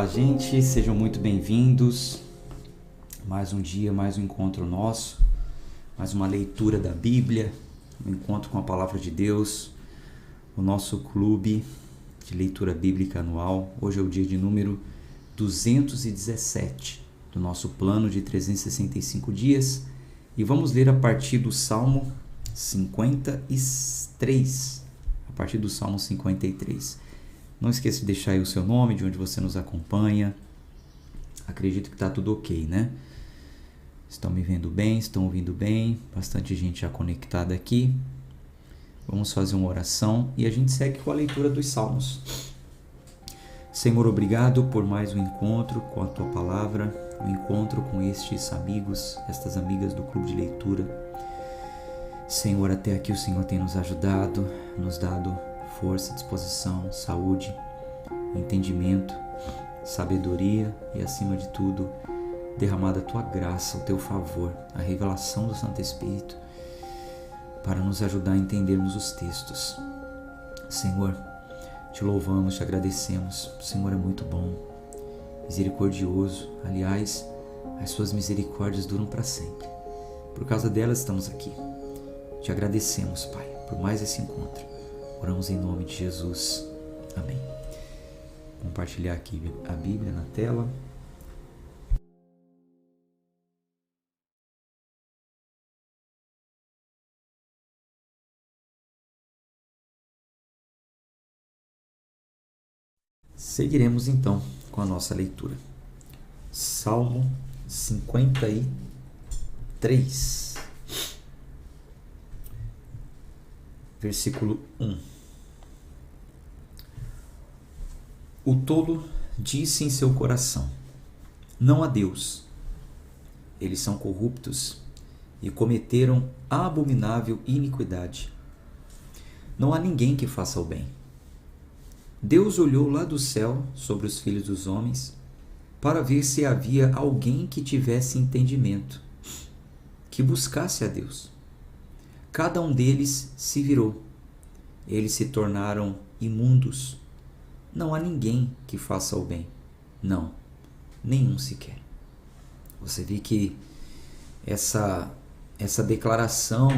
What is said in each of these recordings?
Olá, gente, sejam muito bem-vindos. Mais um dia, mais um encontro nosso, mais uma leitura da Bíblia, um encontro com a Palavra de Deus, o nosso clube de leitura bíblica anual. Hoje é o dia de número 217 do nosso plano de 365 dias e vamos ler a partir do Salmo 53, a partir do Salmo 53. Não esqueça de deixar aí o seu nome, de onde você nos acompanha. Acredito que está tudo ok, né? Estão me vendo bem, estão ouvindo bem, bastante gente já conectada aqui. Vamos fazer uma oração e a gente segue com a leitura dos Salmos. Senhor, obrigado por mais um encontro com a Tua Palavra, um encontro com estes amigos, estas amigas do Clube de Leitura. Senhor, até aqui o Senhor tem nos ajudado, nos dado força, disposição, saúde, entendimento, sabedoria e, acima de tudo, derramada a Tua graça, o Teu favor, a revelação do Santo Espírito, para nos ajudar a entendermos os textos. Senhor, Te louvamos, Te agradecemos. O Senhor é muito bom, misericordioso. Aliás, as Suas misericórdias duram para sempre. Por causa delas estamos aqui. Te agradecemos, Pai, por mais esse encontro. Oramos em nome de Jesus. Amém. Vou compartilhar aqui a Bíblia na tela. Seguiremos então com a nossa leitura. Salmo 53, versículo 1. O tolo disse em seu coração: não há Deus. Eles são corruptos e cometeram abominável iniquidade. Não há ninguém que faça o bem. Deus olhou lá do céu sobre os filhos dos homens para ver se havia alguém que tivesse entendimento, que buscasse a Deus. Cada um deles se virou. Eles se tornaram imundos. Não há ninguém que faça o bem. Não, nenhum sequer. Você vê que essa declaração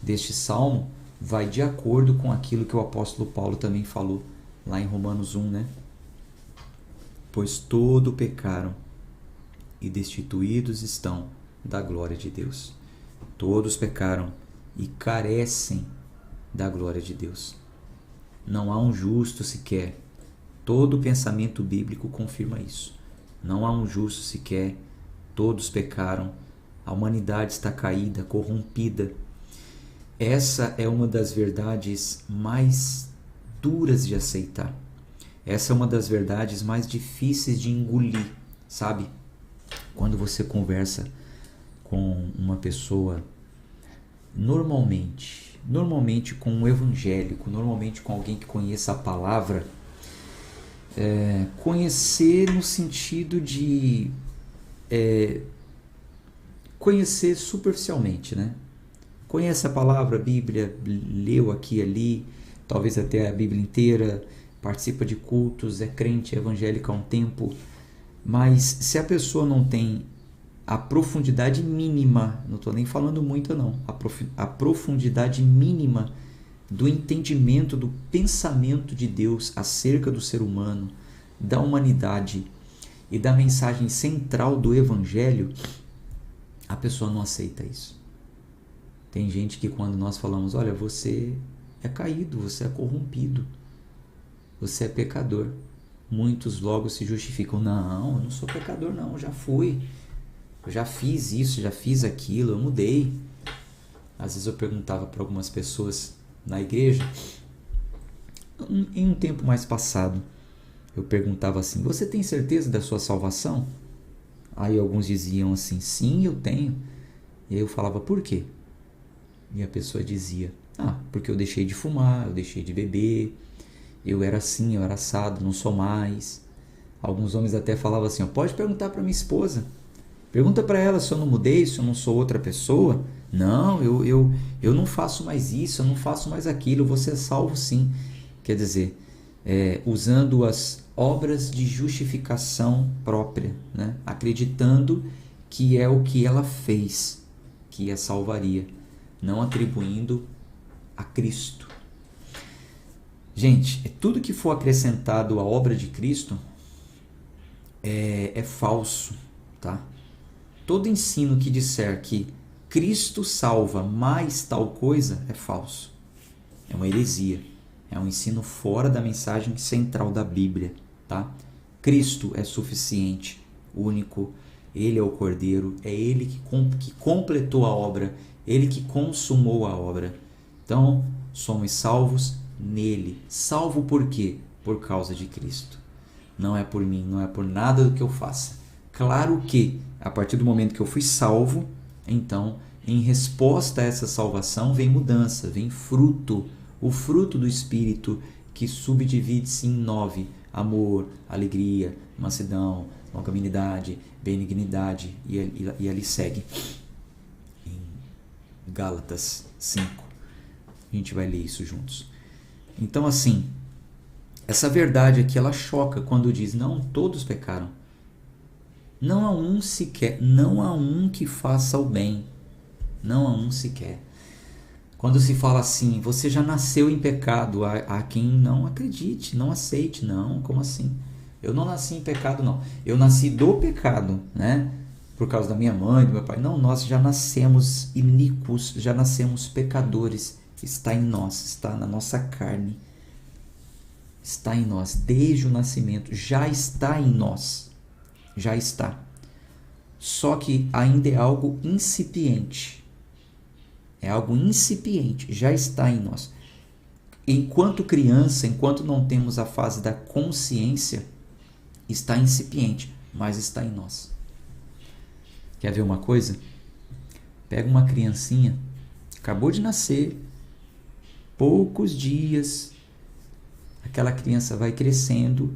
deste salmo vai de acordo com aquilo que o apóstolo Paulo também falou lá em Romanos 1, né? Pois todos pecaram e destituídos estão da glória de Deus. Todos pecaram e carecem da glória de Deus. Não há um justo sequer. Todo pensamento bíblico confirma isso. Não há um justo sequer. Todos pecaram. A humanidade está caída, corrompida. Essa é uma das verdades mais duras de aceitar. Essa é uma das verdades mais difíceis de engolir, sabe? Quando você conversa com uma pessoa normalmente com um evangélico, normalmente com alguém que conheça a palavra, conhecer no sentido de conhecer superficialmente, né? Conhece a palavra, a Bíblia, leu aqui e ali, talvez até a Bíblia inteira, participa de cultos, é crente, é evangélico há um tempo, mas se a pessoa não tem a profundidade mínima, não estou nem falando muito não, a profundidade mínima do entendimento do pensamento de Deus acerca do ser humano, da humanidade e da mensagem central do Evangelho, a pessoa não aceita isso. Tem gente que quando nós falamos, olha, você é caído, você é corrompido, você é pecador, muitos logo se justificam, não, eu não sou pecador não, eu já fui. Eu já fiz isso, já fiz aquilo, eu mudei. Às vezes eu perguntava para algumas pessoas na igreja, em um tempo mais passado, eu perguntava assim, você tem certeza da sua salvação? Aí alguns diziam assim, sim, eu tenho. E aí eu falava, por quê? E a pessoa dizia, porque eu deixei de fumar, eu deixei de beber, eu era assim, eu era assado, não sou mais. Alguns homens até falavam assim, pode perguntar para minha esposa. Pergunta para ela se eu não mudei, se eu não sou outra pessoa. Não, eu não faço mais isso, eu não faço mais aquilo, eu vou ser salvo sim. Quer dizer, usando as obras de justificação própria, né? Acreditando que é o que ela fez que a salvaria, não atribuindo a Cristo. Gente, tudo que for acrescentado à obra de Cristo é falso, tá? Todo ensino que disser que Cristo salva mais tal coisa é falso. É uma heresia. É um ensino fora da mensagem central da Bíblia, tá? Cristo é suficiente, único. Ele é o Cordeiro. É Ele que completou a obra. Ele que consumou a obra. Então, somos salvos nele. Salvo por quê? Por causa de Cristo. Não é por mim, não é por nada do que eu faça. Claro que, a partir do momento que eu fui salvo, então, em resposta a essa salvação, vem mudança, vem fruto. O fruto do Espírito, que subdivide-se em 9. Amor, alegria, mansidão, longanimidade, benignidade, e ali segue. Em Gálatas 5. A gente vai ler isso juntos. Então, assim, essa verdade aqui, ela choca quando diz, não todos pecaram. Não há um sequer, não há um que faça o bem. Não há um sequer. Quando se fala assim, você já nasceu em pecado, há quem não acredite, não aceite, não, como assim? Eu não nasci em pecado, não. Eu nasci do pecado, né? Por causa da minha mãe, do meu pai. Não, nós já nascemos iníquos, já nascemos pecadores. Está em nós, está na nossa carne. Está em nós, desde o nascimento, já está em nós. Já está. Só que ainda é algo incipiente. É algo incipiente, já está em nós. Enquanto criança, enquanto não temos a fase da consciência, está incipiente, mas está em nós. Quer ver uma coisa? Pega uma criancinha, acabou de nascer, poucos dias, aquela criança vai crescendo,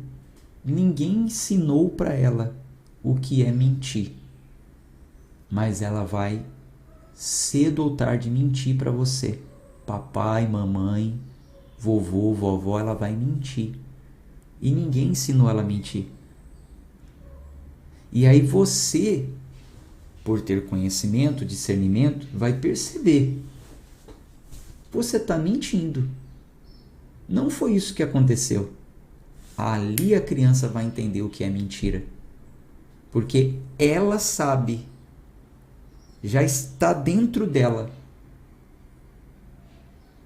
ninguém ensinou para ela o que é mentir, mas ela vai cedo ou tarde mentir para você. Papai, mamãe, vovô, vovó, ela vai mentir. E ninguém ensinou ela a mentir. E aí você, por ter conhecimento, discernimento, vai perceber. Você está mentindo. Não foi isso que aconteceu. Ali a criança vai entender o que é mentira. Porque ela sabe. Já está dentro dela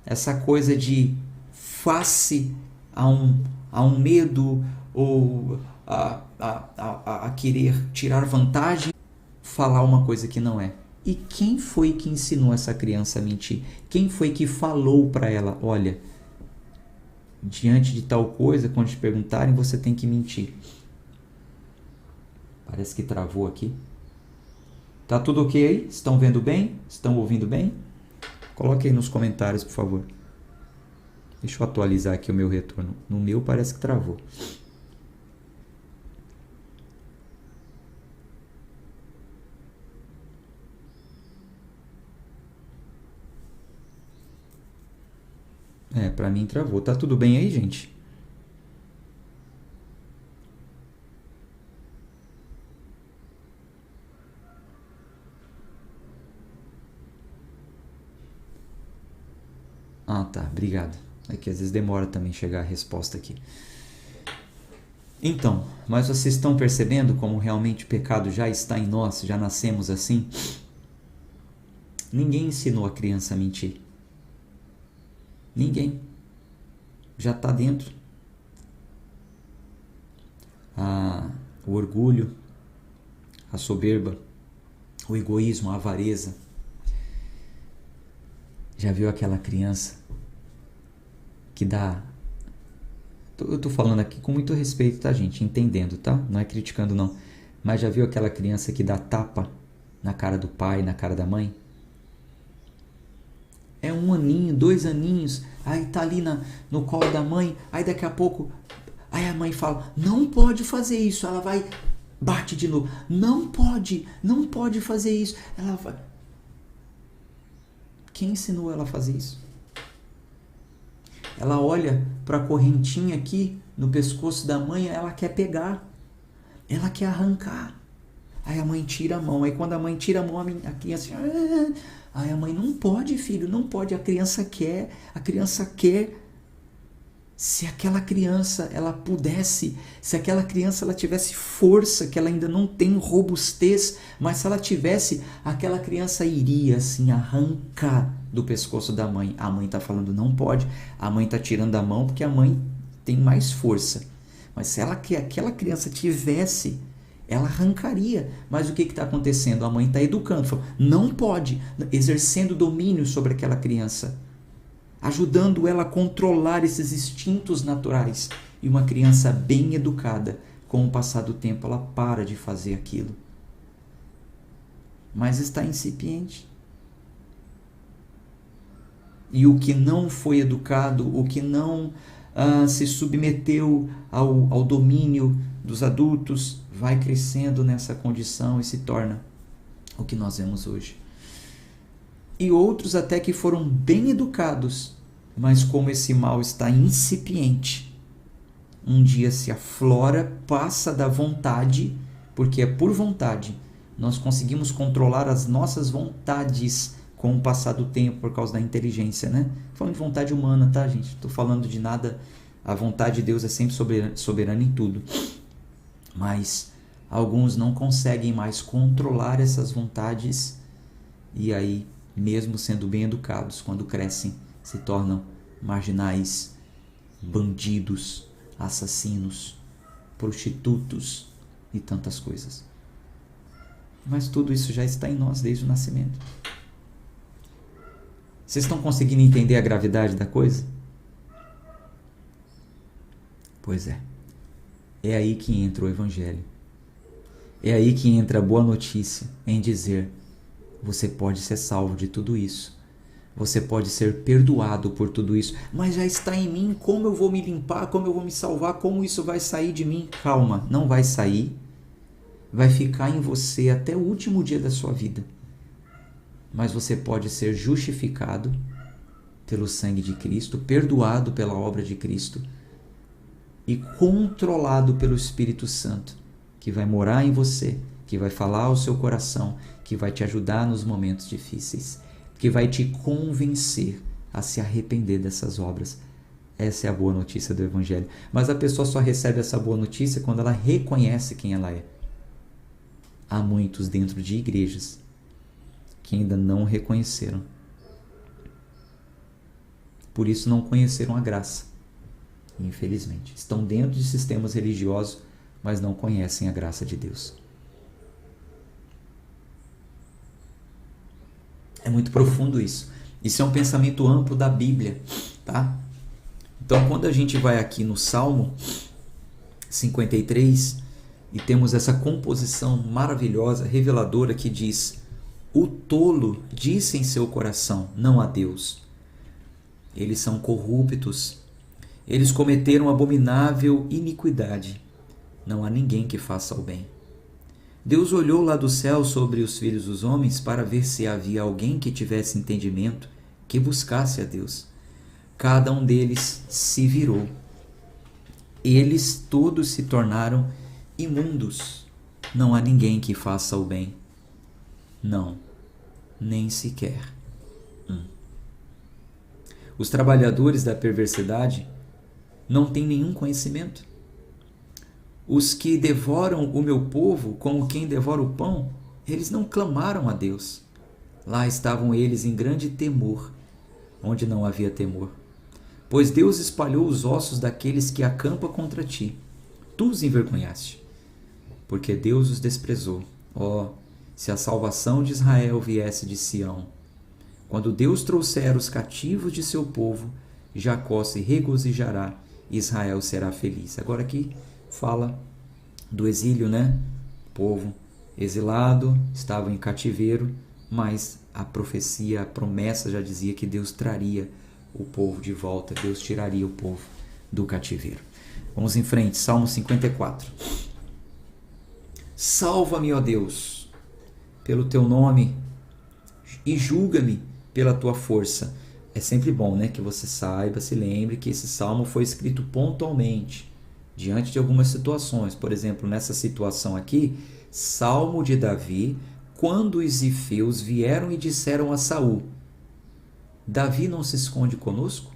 essa coisa de face a um medo ou a querer tirar vantagem, falar uma coisa que não é. E quem foi que ensinou essa criança a mentir? Quem foi que falou para ela, olha, diante de tal coisa, quando te perguntarem, você tem que mentir? Parece que travou aqui. Tá tudo ok aí? Estão vendo bem? Estão ouvindo bem? Coloque aí nos comentários, por favor. Deixa eu atualizar aqui o meu retorno. No meu parece que travou. Pra mim travou. Tá tudo bem aí, gente? Ah, tá. Obrigado. É que às vezes demora também chegar a resposta aqui. Então, mas vocês estão percebendo como realmente o pecado já está em nós? Já nascemos assim? Ninguém ensinou a criança a mentir. Ninguém. Já está dentro. O orgulho, a soberba, o egoísmo, a avareza. Já viu aquela criança que dá... Eu tô falando aqui com muito respeito, tá, gente? Entendendo, tá? Não é criticando, não. Mas já viu aquela criança que dá tapa na cara do pai, na cara da mãe? É 1 aninho, 2 aninhos, aí tá ali no colo da mãe, aí daqui a pouco, aí a mãe fala, não pode fazer isso, ela vai, bate de novo, não pode fazer isso, ela vai... Quem ensinou ela a fazer isso? Ela olha para a correntinha aqui no pescoço da mãe, ela quer pegar, ela quer arrancar. Aí a mãe tira a mão, aí quando a mãe tira a mão, a criança... Aí a mãe, não pode, filho, não pode, a criança quer. Se aquela criança ela pudesse, se aquela criança ela tivesse força, que ela ainda não tem robustez, mas se ela tivesse, aquela criança iria assim arrancar do pescoço da mãe. A mãe está falando não pode, a mãe está tirando a mão porque a mãe tem mais força. Mas se aquela criança tivesse, ela arrancaria. Mas o que está acontecendo? A mãe está educando, falou, não pode, exercendo domínio sobre aquela criança, ajudando ela a controlar esses instintos naturais. E uma criança bem educada, com o passar do tempo, ela para de fazer aquilo. Mas está incipiente. E o que não foi educado, o que não se submeteu ao domínio dos adultos, vai crescendo nessa condição e se torna o que nós vemos hoje. E outros até que foram bem educados, mas como esse mal está incipiente, um dia se aflora, passa da vontade, porque é por vontade. Nós conseguimos controlar as nossas vontades com o passar do tempo por causa da inteligência, né? Falando de vontade humana, tá, gente? Estou falando de nada. A vontade de Deus é sempre soberana em tudo. Mas alguns não conseguem mais controlar essas vontades e aí, mesmo sendo bem educados, quando crescem, se tornam marginais, bandidos, assassinos, prostitutos e tantas coisas. Mas tudo isso já está em nós desde o nascimento. Vocês estão conseguindo entender a gravidade da coisa? Pois é. É aí que entra o Evangelho. É aí que entra a boa notícia em dizer: você pode ser salvo de tudo isso. Você pode ser perdoado por tudo isso. Mas já está em mim, como eu vou me limpar? Como eu vou me salvar? Como isso vai sair de mim? Calma, não vai sair. Vai ficar em você até o último dia da sua vida. Mas você pode ser justificado pelo sangue de Cristo, perdoado pela obra de Cristo e controlado pelo Espírito Santo, que vai morar em você, que vai falar ao seu coração, que vai te ajudar nos momentos difíceis, que vai te convencer a se arrepender dessas obras. Essa é a boa notícia do Evangelho. Mas a pessoa só recebe essa boa notícia quando ela reconhece quem ela é. Há muitos dentro de igrejas que ainda não reconheceram. Por isso não conheceram a graça. Infelizmente. Estão dentro de sistemas religiosos, mas não conhecem a graça de Deus. É muito profundo isso. Isso é um pensamento amplo da Bíblia, tá? Então, quando a gente vai aqui no Salmo 53 e temos essa composição maravilhosa, reveladora, que diz: o tolo disse em seu coração, não há Deus. Eles são corruptos. Eles cometeram abominável iniquidade. Não há ninguém que faça o bem. Deus olhou lá do céu sobre os filhos dos homens para ver se havia alguém que tivesse entendimento, que buscasse a Deus. Cada um deles se virou. Eles todos se tornaram imundos. Não há ninguém que faça o bem. Não, nem sequer um. Os trabalhadores da perversidade não têm nenhum conhecimento. Os que devoram o meu povo como quem devora o pão, eles não clamaram a Deus. Lá estavam eles em grande temor, onde não havia temor. Pois Deus espalhou os ossos daqueles que acampam contra ti. Tu os envergonhaste, porque Deus os desprezou. Ó, se a salvação de Israel viesse de Sião. Quando Deus trouxer os cativos de seu povo, Jacó se regozijará, Israel será feliz. Agora aqui fala do exílio, né? O povo exilado, estava em cativeiro, mas a profecia, a promessa já dizia que Deus traria o povo de volta, Deus tiraria o povo do cativeiro. Vamos em frente, Salmo 54. Salva-me, ó Deus, pelo teu nome, e julga-me pela tua força. é sempre bom, né, que você saiba, se lembre que esse salmo foi escrito pontualmente, diante de algumas situações. Por exemplo, nessa situação aqui, Salmo de Davi, quando os zifeus vieram e disseram a Saul: Davi não se esconde conosco?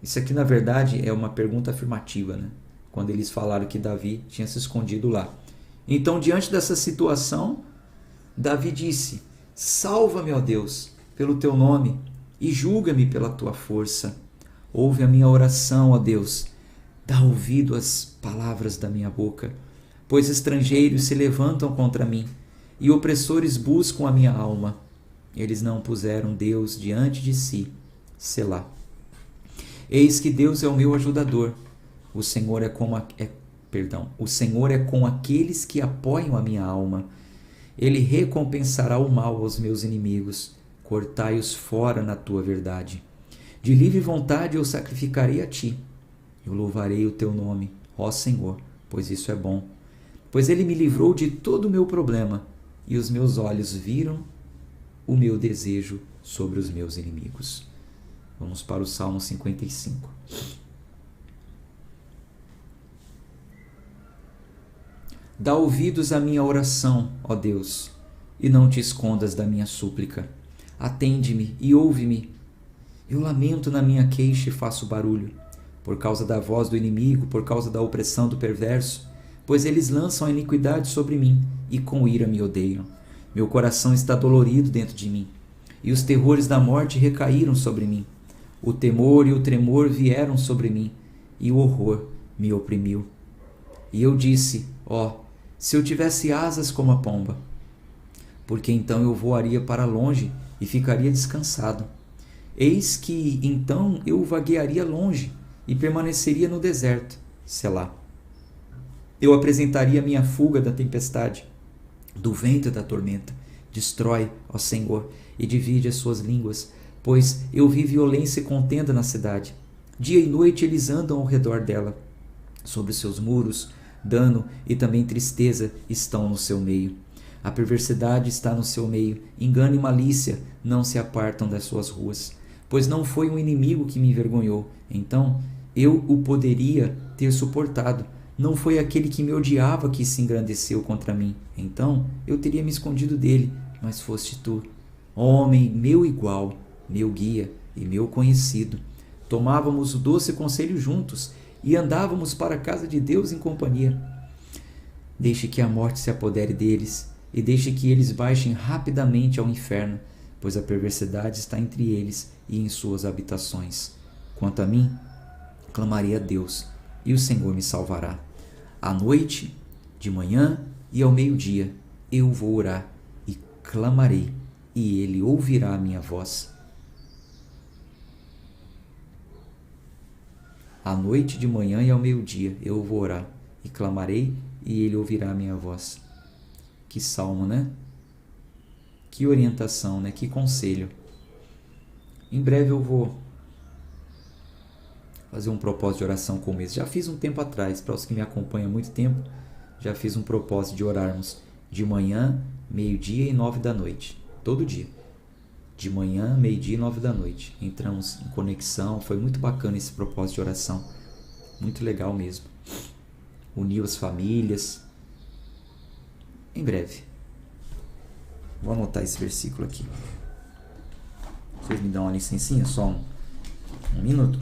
Isso aqui, na verdade, é uma pergunta afirmativa, né? Quando eles falaram que Davi tinha se escondido lá. Então, diante dessa situação, Davi disse: Salva-me, ó Deus, pelo teu nome, e julga-me pela tua força. Ouve a minha oração, ó Deus. Dá ouvido às palavras da minha boca, pois estrangeiros se levantam contra mim, e opressores buscam a minha alma. Eles não puseram Deus diante de si. Selá. Eis que Deus é o meu ajudador. O Senhor é o Senhor é com aqueles que apoiam a minha alma. Ele recompensará o mal aos meus inimigos. Cortai-os fora na tua verdade. De livre vontade eu sacrificarei a ti. Eu louvarei o teu nome, ó Senhor, pois isso é bom. Pois ele me livrou de todo o meu problema, e os meus olhos viram o meu desejo sobre os meus inimigos. Vamos para o Salmo 55. Dá ouvidos à minha oração, ó Deus, e não te escondas da minha súplica. Atende-me e ouve-me. Eu lamento na minha queixa e faço barulho, por causa da voz do inimigo, por causa da opressão do perverso, pois eles lançam a iniquidade sobre mim e com ira me odeiam. Meu coração está dolorido dentro de mim, e os terrores da morte recaíram sobre mim. O temor e o tremor vieram sobre mim, e o horror me oprimiu. E eu disse: se eu tivesse asas como a pomba, porque então eu voaria para longe e ficaria descansado. Eis que então eu vaguearia longe e permaneceria no deserto. Selá. Eu apresentaria minha fuga da tempestade, do vento e da tormenta. Destrói, ó Senhor, e divide as suas línguas, pois eu vi violência e contenda na cidade. Dia e noite eles andam ao redor dela. Sobre os seus muros, dano e também tristeza estão no seu meio. A perversidade está no seu meio, engano e malícia não se apartam das suas ruas. Pois não foi um inimigo que me envergonhou, então eu o poderia ter suportado. Não foi aquele que me odiava que se engrandeceu contra mim, então eu teria me escondido dele, mas foste tu, homem meu igual, meu guia e meu conhecido. Tomávamos o doce conselho juntos e andávamos para a casa de Deus em companhia. Deixe que a morte se apodere deles e deixe que eles baixem rapidamente ao inferno, pois a perversidade está entre eles e em suas habitações. Quanto a mim, clamarei a Deus, e o Senhor me salvará. À noite, de manhã e ao meio-dia, eu vou orar e clamarei, e ele ouvirá a minha voz. À noite, de manhã e ao meio-dia, eu vou orar e clamarei, e ele ouvirá a minha voz. Que salmo, né? Que orientação, né? Que conselho. Em breve eu vou fazer um propósito de oração como esse. Já fiz um tempo atrás, para os que me acompanham há muito tempo, já fiz um propósito de orarmos de manhã, meio-dia e 9 da noite. Todo dia. De manhã, meio-dia e 9 da noite. Entramos em conexão, foi muito bacana esse propósito de oração. Muito legal mesmo. Uniu as famílias. Em breve. Vou anotar esse versículo aqui. Vocês me dão uma licencinha? Só um minuto.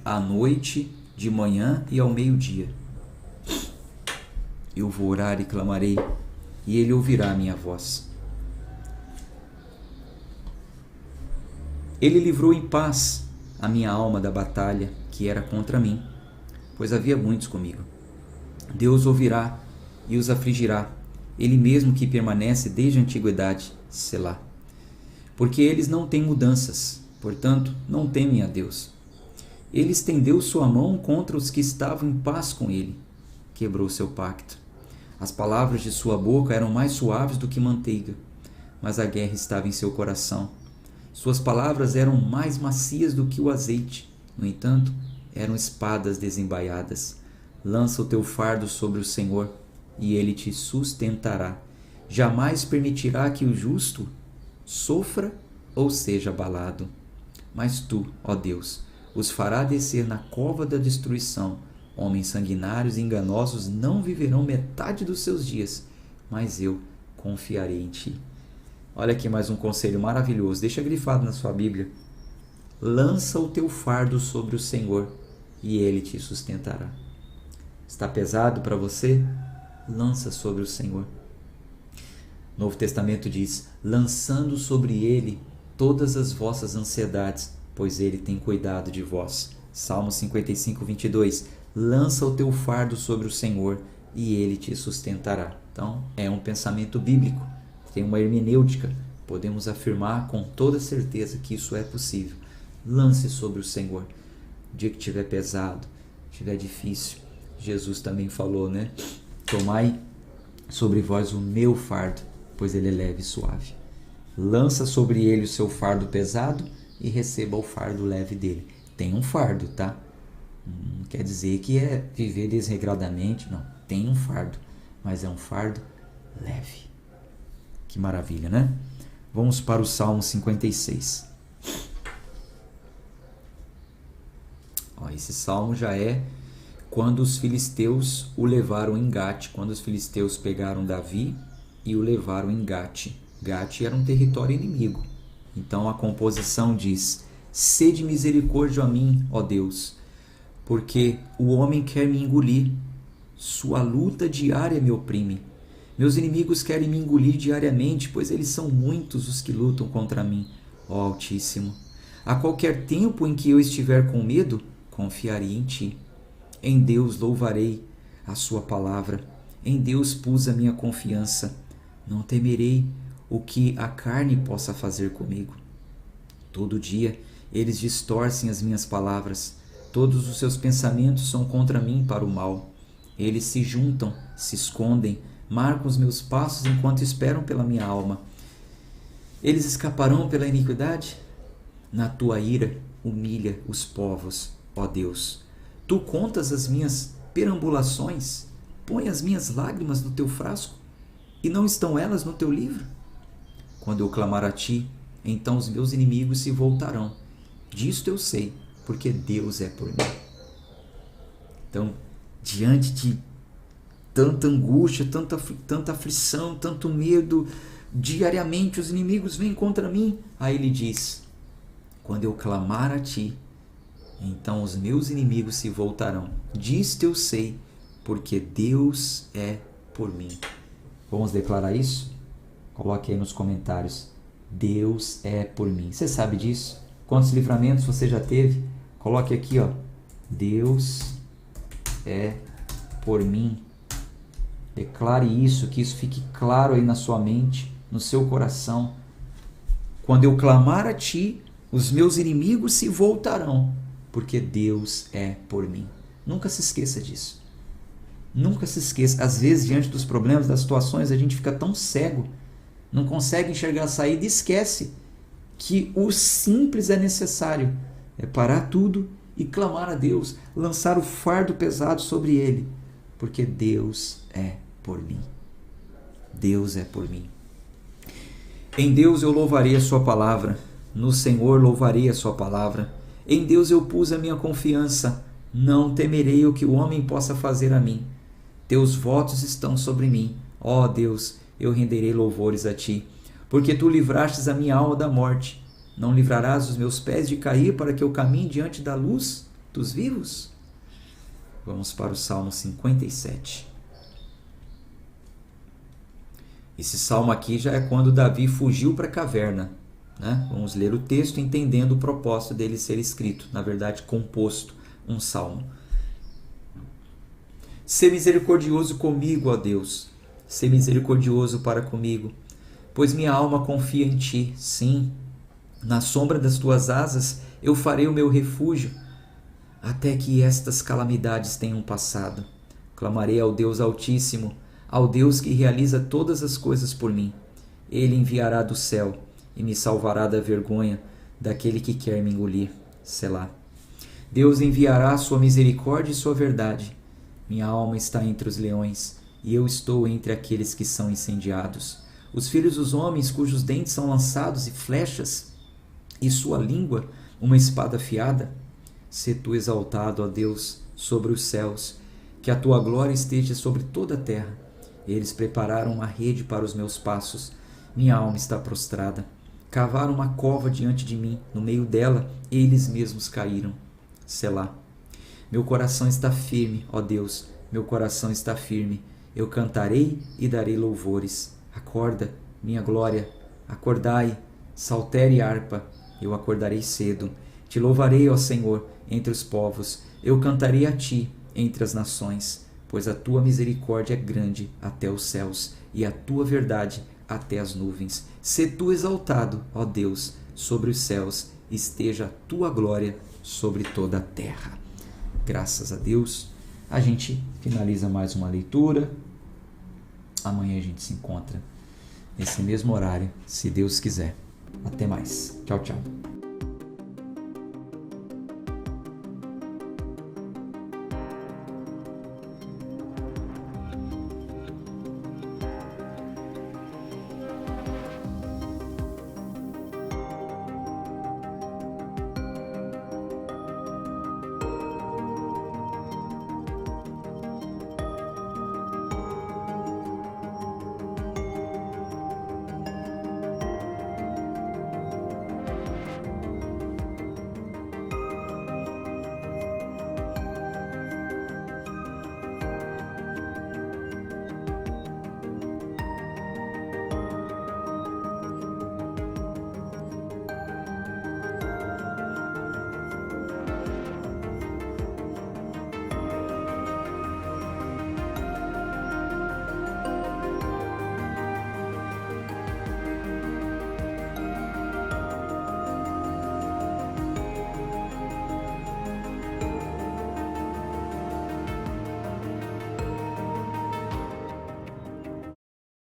À noite, de manhã e ao meio-dia. Eu vou orar e clamarei, e ele ouvirá a minha voz. Ele livrou em paz a minha alma da batalha que era contra mim, pois havia muitos comigo. Deus ouvirá e os afligirá, ele mesmo que permanece desde a antiguidade, Selá. Porque eles não têm mudanças, portanto, não temem a Deus. Ele estendeu sua mão contra os que estavam em paz com ele. Quebrou seu pacto. As palavras de sua boca eram mais suaves do que manteiga, mas a guerra estava em seu coração. Suas palavras eram mais macias do que o azeite. No entanto, eram espadas desembaiadas. Lança o teu fardo sobre o Senhor, e ele te sustentará. Jamais permitirá que o justo sofra ou seja abalado. Mas tu, ó Deus, os fará descer na cova da destruição. Homens sanguinários e enganosos não viverão metade dos seus dias, mas eu confiarei em ti. Olha aqui mais um conselho maravilhoso. Deixa grifado na sua Bíblia. Lança o teu fardo sobre o Senhor e ele te sustentará. Está pesado para você? Lança sobre o Senhor. O Novo Testamento diz: lançando sobre ele todas as vossas ansiedades, pois ele tem cuidado de vós. Salmo 55, 22. Lança o teu fardo sobre o Senhor e ele te sustentará. Então, é um pensamento bíblico, tem uma hermenêutica. Podemos afirmar com toda certeza que isso é possível. Lance sobre o Senhor. O dia que estiver pesado, estiver difícil, Jesus também falou, né? Tomai sobre vós o meu fardo, pois ele é leve e suave. Lança sobre ele o seu fardo pesado e receba o fardo leve dele. Tem um fardo, tá? Não quer dizer que é viver desregradamente, não. Tem um fardo, mas é um fardo leve. Que maravilha, né? Vamos para o Salmo 56. Esse salmo já é quando os filisteus o levaram em Gate, quando os filisteus pegaram Davi e o levaram em Gate. Gate era um território inimigo. Então a composição diz: sede misericórdia a mim, ó Deus, porque o homem quer me engolir, sua luta diária me oprime. Meus inimigos querem me engolir diariamente, pois eles são muitos os que lutam contra mim, ó Altíssimo. A qualquer tempo em que eu estiver com medo, confiarei em ti. Em Deus louvarei a sua palavra. Em Deus pus a minha confiança. Não temerei o que a carne possa fazer comigo. Todo dia eles distorcem as minhas palavras. Todos os seus pensamentos são contra mim para o mal. Eles se juntam, se escondem, marcam os meus passos enquanto esperam pela minha alma. Eles escaparão pela iniquidade? Na tua ira, humilha os povos, ó Deus. Tu contas as minhas perambulações, põe as minhas lágrimas no teu frasco, e não estão elas no teu livro? Quando eu clamar a ti, então os meus inimigos se voltarão. Disto eu sei, porque Deus é por mim. Então, diante de tanta angústia, tanta aflição, tanto medo, diariamente os inimigos vêm contra mim. Aí ele diz: quando eu clamar a ti, então os meus inimigos se voltarão. Disto eu sei, porque Deus é por mim. Vamos declarar isso? Coloque aí nos comentários. Deus é por mim. Você sabe disso? Quantos livramentos você já teve? Coloque aqui, ó. Deus é por mim. Declare isso, que isso fique claro aí na sua mente, no seu coração. Quando eu clamar a ti, os meus inimigos se voltarão, porque Deus é por mim. Nunca se esqueça disso. Nunca se esqueça. Às vezes, diante dos problemas, das situações, a gente fica tão cego, não consegue enxergar a saída e esquece que o simples é necessário. É parar tudo e clamar a Deus, lançar o fardo pesado sobre Ele, porque Deus é por mim. Deus é por mim. Em Deus eu louvarei a sua palavra, no Senhor louvarei a sua palavra. Em Deus eu pus a minha confiança, não temerei o que o homem possa fazer a mim. Teus votos estão sobre mim, ó Deus, eu renderei louvores a ti, porque tu livrastes a minha alma da morte. Não livrarás os meus pés de cair, para que eu caminhe diante da luz dos vivos? Vamos para o Salmo 57. Esse salmo aqui já é quando Davi fugiu para a caverna, né? Vamos ler o texto entendendo o propósito dele ser escrito, na verdade composto, um salmo. Sê misericordioso comigo, ó Deus, sê misericordioso para comigo, pois minha alma confia em ti. Sim, na sombra das tuas asas eu farei o meu refúgio. até que estas calamidades tenham passado. Clamarei ao Deus Altíssimo, ao Deus que realiza todas as coisas por mim. Ele enviará do céu e me salvará da vergonha daquele que quer me engolir. Selá. Deus enviará sua misericórdia e sua verdade. Minha alma está entre os leões, e eu estou entre aqueles que são incendiados. Os filhos dos homens cujos dentes são lançados e flechas, e sua língua uma espada afiada. Sê tu exaltado, ó Deus, sobre os céus, que a tua glória esteja sobre toda a terra. Eles prepararam uma rede para os meus passos. Minha alma está prostrada. Cavaram uma cova diante de mim, no meio dela, eles mesmos caíram. Selá. Meu coração está firme, ó Deus, meu coração está firme. Eu cantarei e darei louvores. Acorda, minha glória, acordai, saltério e harpa. Eu acordarei cedo. Te louvarei, ó Senhor, entre os povos. Eu cantarei a ti entre as nações, pois a tua misericórdia é grande até os céus e a tua verdade até as nuvens. Sê tu exaltado, ó Deus, sobre os céus, esteja a tua glória sobre toda a terra. Graças a Deus, a gente finaliza mais uma leitura. Amanhã a gente se encontra nesse mesmo horário, se Deus quiser. Até mais. Tchau, tchau.